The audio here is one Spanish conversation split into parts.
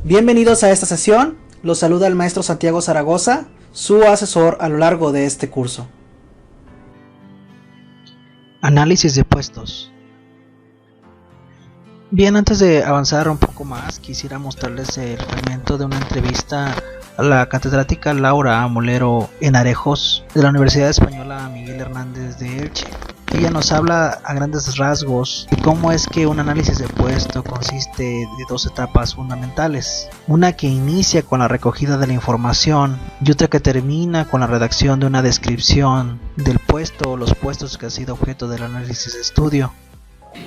Bienvenidos a esta sesión, los saluda el maestro Santiago Zaragoza, su asesor a lo largo de este curso. Análisis de puestos. Bien, antes de avanzar un poco más, quisiera mostrarles el fragmento de una entrevista a la catedrática Laura Molero Enarejos de la Universidad Española Miguel Hernández de Elche. Ella nos habla a grandes rasgos de cómo es que un análisis de puesto consiste de dos etapas fundamentales. Una que inicia con la recogida de la información y otra que termina con la redacción de una descripción del puesto o los puestos que ha sido objeto del análisis de estudio.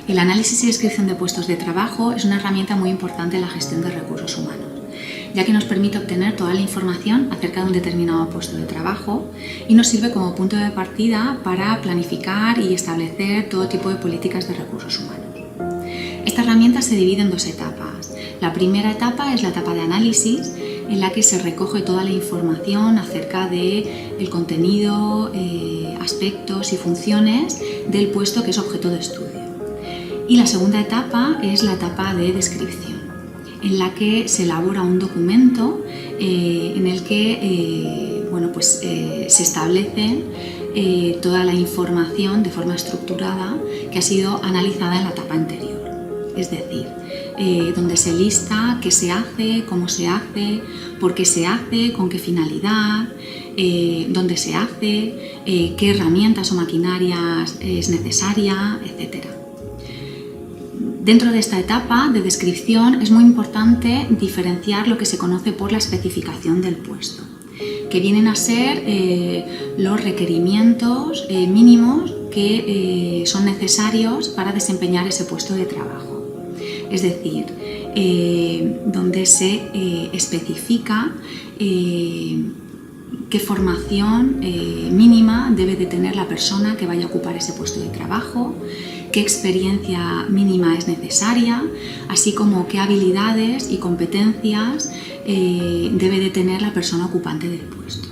El análisis y descripción de puestos de trabajo es una herramienta muy importante en la gestión de recursos humanos, ya que nos permite obtener toda la información acerca de un determinado puesto de trabajo y nos sirve como punto de partida para planificar y establecer todo tipo de políticas de recursos humanos. Esta herramienta se divide en dos etapas. La primera etapa es la etapa de análisis, en la que se recoge toda la información acerca del contenido, aspectos y funciones del puesto que es objeto de estudio. Y la segunda etapa es la etapa de descripción, en la que se elabora un documento en el que se establece toda la información de forma estructurada que ha sido analizada en la etapa anterior. Es decir, donde se lista qué se hace, cómo se hace, por qué se hace, con qué finalidad, dónde se hace, qué herramientas o maquinarias es necesaria, etc. Dentro de esta etapa de descripción es muy importante diferenciar lo que se conoce por la especificación del puesto, que vienen a ser los requerimientos mínimos que son necesarios para desempeñar ese puesto de trabajo. Es decir, donde se especifica qué formación mínima debe de tener la persona que vaya a ocupar ese puesto de trabajo, qué experiencia mínima es necesaria, así como qué habilidades y competencias debe de tener la persona ocupante del puesto.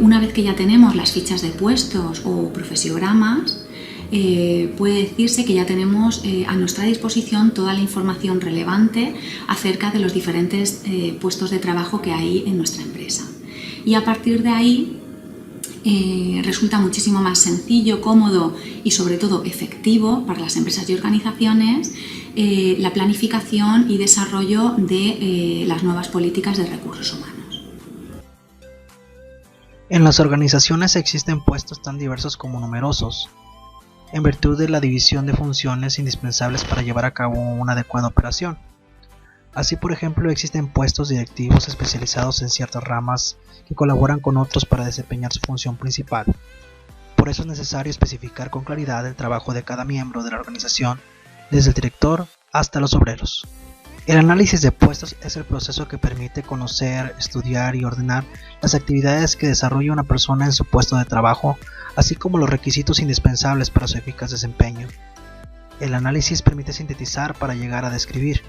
Una vez que ya tenemos las fichas de puestos o profesiogramas, puede decirse que ya tenemos a nuestra disposición toda la información relevante acerca de los diferentes puestos de trabajo que hay en nuestra empresa. Y a partir de ahí resulta muchísimo más sencillo, cómodo y sobre todo efectivo para las empresas y organizaciones la planificación y desarrollo de las nuevas políticas de recursos humanos. En las organizaciones existen puestos tan diversos como numerosos, en virtud de la división de funciones indispensables para llevar a cabo una adecuada operación. Así, por ejemplo, existen puestos directivos especializados en ciertas ramas que colaboran con otros para desempeñar su función principal. Por eso es necesario especificar con claridad el trabajo de cada miembro de la organización, desde el director hasta los obreros. El análisis de puestos es el proceso que permite conocer, estudiar y ordenar las actividades que desarrolla una persona en su puesto de trabajo, así como los requisitos indispensables para su eficaz desempeño. El análisis permite sintetizar para llegar a describir.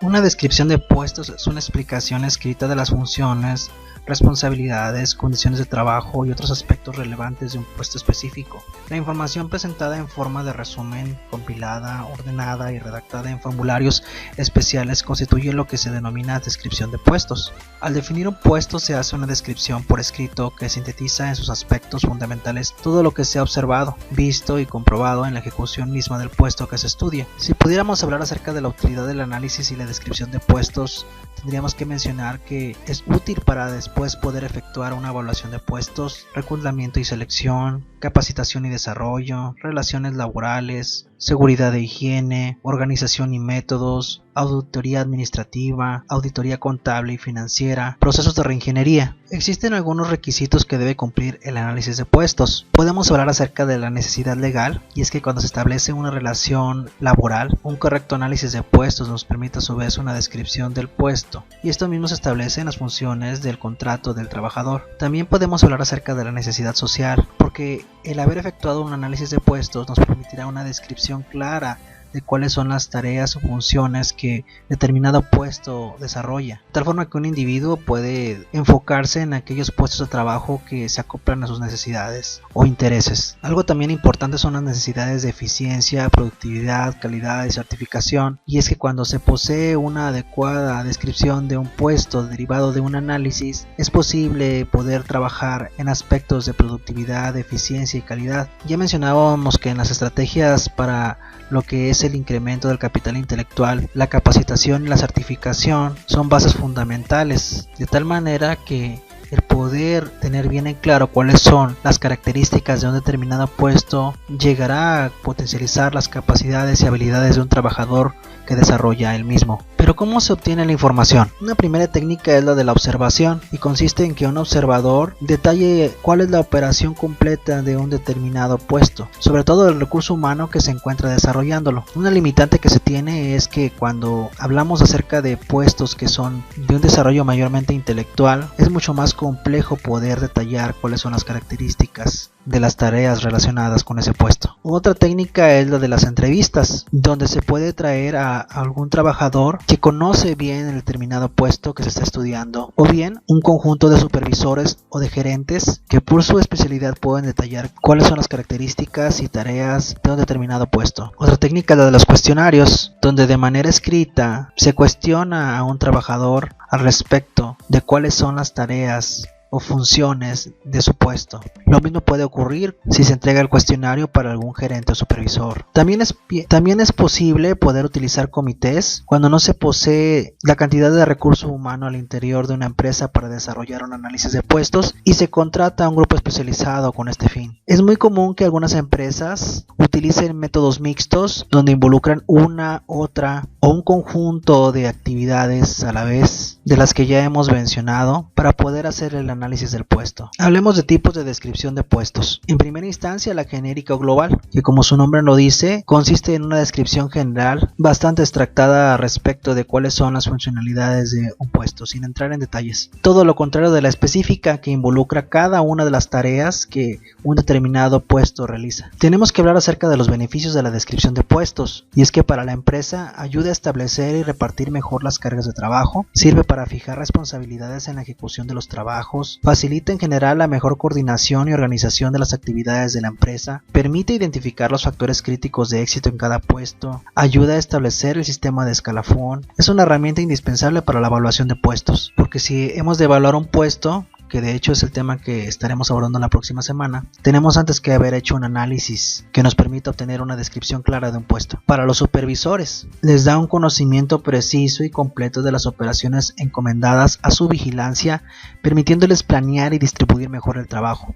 Una descripción de puestos es una explicación escrita de las funciones, responsabilidades, condiciones de trabajo y otros aspectos relevantes de un puesto específico. La información presentada en forma de resumen, compilada, ordenada y redactada en formularios especiales constituye lo que se denomina descripción de puestos. Al definir un puesto se hace una descripción por escrito que sintetiza en sus aspectos fundamentales todo lo que se ha observado, visto y comprobado en la ejecución misma del puesto que se estudia. Si pudiéramos hablar acerca de la utilidad del análisis y la descripción de puestos, tendríamos que mencionar que es útil para después poder efectuar una evaluación de puestos, reclutamiento y selección, capacitación y desarrollo, relaciones laborales, seguridad e higiene, organización y métodos, auditoría administrativa, auditoría contable y financiera, procesos de reingeniería. Existen algunos requisitos que debe cumplir el análisis de puestos. Podemos hablar acerca de la necesidad legal, y es que cuando se establece una relación laboral, un correcto análisis de puestos nos permite a su vez una descripción del puesto, y esto mismo se establece en las funciones del contrato del trabajador. También podemos hablar acerca de la necesidad social, porque el haber efectuado un análisis de puestos nos permitirá una descripción clara de cuáles son las tareas o funciones que determinado puesto desarrolla, de tal forma que un individuo puede enfocarse en aquellos puestos de trabajo que se acoplan a sus necesidades o intereses. Algo también importante son las necesidades de eficiencia, productividad, calidad y certificación, y es que cuando se posee una adecuada descripción de un puesto derivado de un análisis, es posible poder trabajar en aspectos de productividad, eficiencia y calidad. Ya mencionábamos que en las estrategias para lo que es el incremento del capital intelectual, la capacitación y la certificación son bases fundamentales, de tal manera que el poder tener bien en claro cuáles son las características de un determinado puesto llegará a potencializar las capacidades y habilidades de un trabajador que desarrolla el mismo. Pero ¿cómo se obtiene la información? Una primera técnica es la de la observación y consiste en que un observador detalle cuál es la operación completa de un determinado puesto, sobre todo el recurso humano que se encuentra desarrollándolo. Una limitante que se tiene es que cuando hablamos acerca de puestos que son de un desarrollo mayormente intelectual, es mucho más complejo poder detallar cuáles son las características de las tareas relacionadas con ese puesto. Otra técnica es la de las entrevistas, donde se puede traer a algún trabajador que conoce bien el determinado puesto que se está estudiando, o bien un conjunto de supervisores o de gerentes que por su especialidad pueden detallar cuáles son las características y tareas de un determinado puesto. Otra técnica es la de los cuestionarios, donde de manera escrita se cuestiona a un trabajador al respecto de cuáles son las tareas o funciones de su puesto. Lo mismo puede ocurrir si se entrega el cuestionario para algún gerente o supervisor. También es posible poder utilizar comités cuando no se posee la cantidad de recurso humano al interior de una empresa para desarrollar un análisis de puestos y se contrata a un grupo especializado con este fin. Es muy común que algunas empresas utilicen métodos mixtos donde involucran una, otra o un conjunto de actividades a la vez de las que ya hemos mencionado para poder hacer el análisis del puesto. Hablemos de tipos de descripción de puestos. En primera instancia, la genérica o global, que como su nombre lo dice, consiste en una descripción general bastante extractada respecto de cuáles son las funcionalidades de un puesto, sin entrar en detalles. Todo lo contrario de la específica, que involucra cada una de las tareas que un determinado puesto realiza. Tenemos que hablar acerca de los beneficios de la descripción de puestos, y es que para la empresa ayuda a establecer y repartir mejor las cargas de trabajo, sirve para fijar responsabilidades en la ejecución de los trabajos, facilita en general la mejor coordinación y organización de las actividades de la empresa, permite identificar los factores críticos de éxito en cada puesto, ayuda a establecer el sistema de escalafón, es una herramienta indispensable para la evaluación de puestos, porque si hemos de evaluar un puesto, que de hecho es el tema que estaremos abordando la próxima semana, tenemos antes que haber hecho un análisis que nos permita obtener una descripción clara de un puesto. Para los supervisores, les da un conocimiento preciso y completo de las operaciones encomendadas a su vigilancia, permitiéndoles planear y distribuir mejor el trabajo.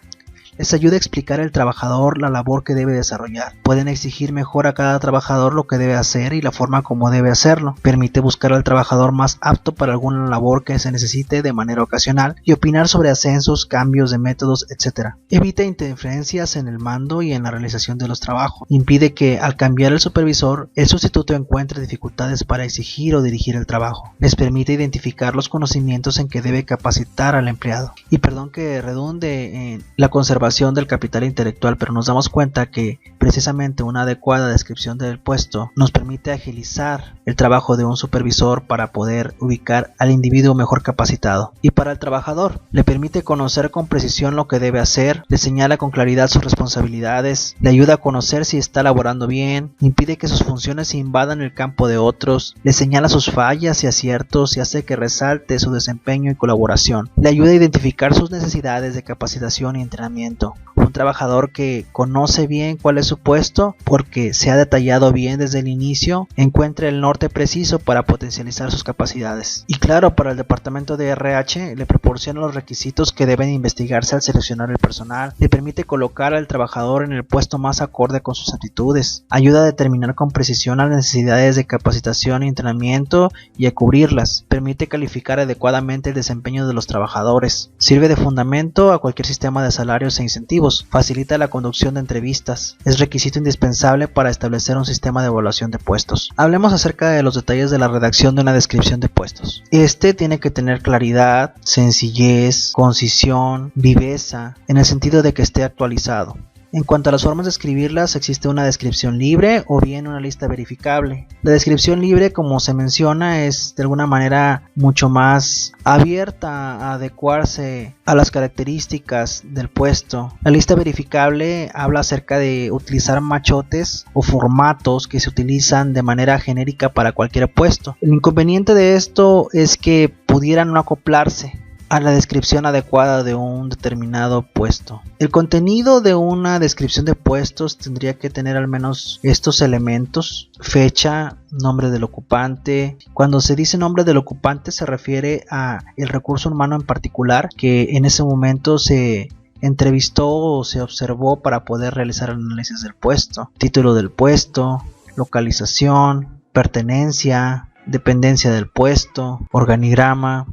Les ayuda a explicar al trabajador la labor que debe desarrollar. Pueden exigir mejor a cada trabajador lo que debe hacer y la forma como debe hacerlo. Permite buscar al trabajador más apto para alguna labor que se necesite de manera ocasional y opinar sobre ascensos, cambios de métodos, etc. Evita interferencias en el mando y en la realización de los trabajos. Impide que al cambiar el supervisor, el sustituto encuentre dificultades para exigir o dirigir el trabajo. Les permite identificar los conocimientos en que debe capacitar al empleado. Y perdón que redunde en la conservación del capital intelectual, pero nos damos cuenta que precisamente una adecuada descripción del puesto nos permite agilizar el trabajo de un supervisor para poder ubicar al individuo mejor capacitado. Y para el trabajador, le permite conocer con precisión lo que debe hacer, le señala con claridad sus responsabilidades, le ayuda a conocer si está laborando bien, impide que sus funciones invadan el campo de otros, le señala sus fallas y aciertos y hace que resalte su desempeño y colaboración, le ayuda a identificar sus necesidades de capacitación y entrenamiento. Un trabajador que conoce bien cuál es su puesto porque se ha detallado bien desde el inicio, encuentra el norte preciso para potencializar sus capacidades. Y claro, para el departamento de RH le proporciona los requisitos que deben investigarse al seleccionar el personal, le permite colocar al trabajador en el puesto más acorde con sus aptitudes, ayuda a determinar con precisión las necesidades de capacitación y entrenamiento y a cubrirlas, permite calificar adecuadamente el desempeño de los trabajadores, sirve de fundamento a cualquier sistema de salarios e incentivos, facilita la conducción de entrevistas, es requisito indispensable para establecer un sistema de evaluación de puestos. Hablemos acerca de los detalles de la redacción de una descripción de puestos. Este tiene que tener claridad, sencillez, concisión, viveza, en el sentido de que esté actualizado. En cuanto a las formas de escribirlas, existe una descripción libre o bien una lista verificable. La descripción libre, como se menciona, es de alguna manera mucho más abierta a adecuarse a las características del puesto. La lista verificable habla acerca de utilizar machotes o formatos que se utilizan de manera genérica para cualquier puesto. El inconveniente de esto es que pudieran no acoplarse a la descripción adecuada de un determinado puesto. El contenido de una descripción de puestos tendría que tener al menos estos elementos: fecha, nombre del ocupante. Cuando se dice nombre del ocupante se refiere a el recurso humano en particular que en ese momento se entrevistó o se observó para poder realizar el análisis del puesto. Título del puesto, localización, pertenencia, dependencia del puesto, organigrama,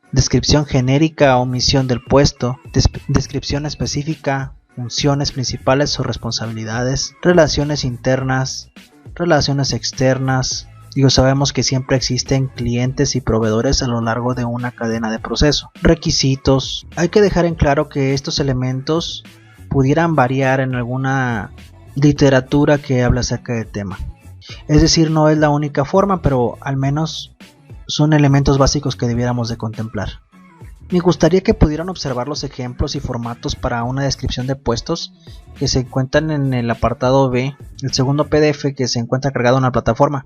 descripción genérica o misión del puesto, descripción específica, funciones principales o responsabilidades, relaciones internas, relaciones externas. Sabemos que siempre existen clientes y proveedores a lo largo de una cadena de proceso. Requisitos. Hay que dejar en claro que estos elementos pudieran variar en alguna literatura que habla acerca del tema. Es decir, no es la única forma, pero al menos son elementos básicos que debiéramos de contemplar. Me gustaría que pudieran observar los ejemplos y formatos para una descripción de puestos que se encuentran en el apartado B, el segundo PDF que se encuentra cargado en la plataforma,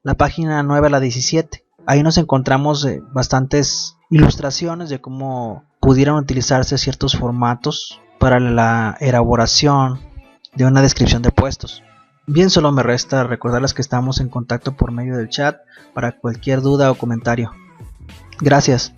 la página 9 a la 17. Ahí nos encontramos bastantes ilustraciones de cómo pudieran utilizarse ciertos formatos para la elaboración de una descripción de puestos. Bien, solo me resta recordarles que estamos en contacto por medio del chat para cualquier duda o comentario. Gracias.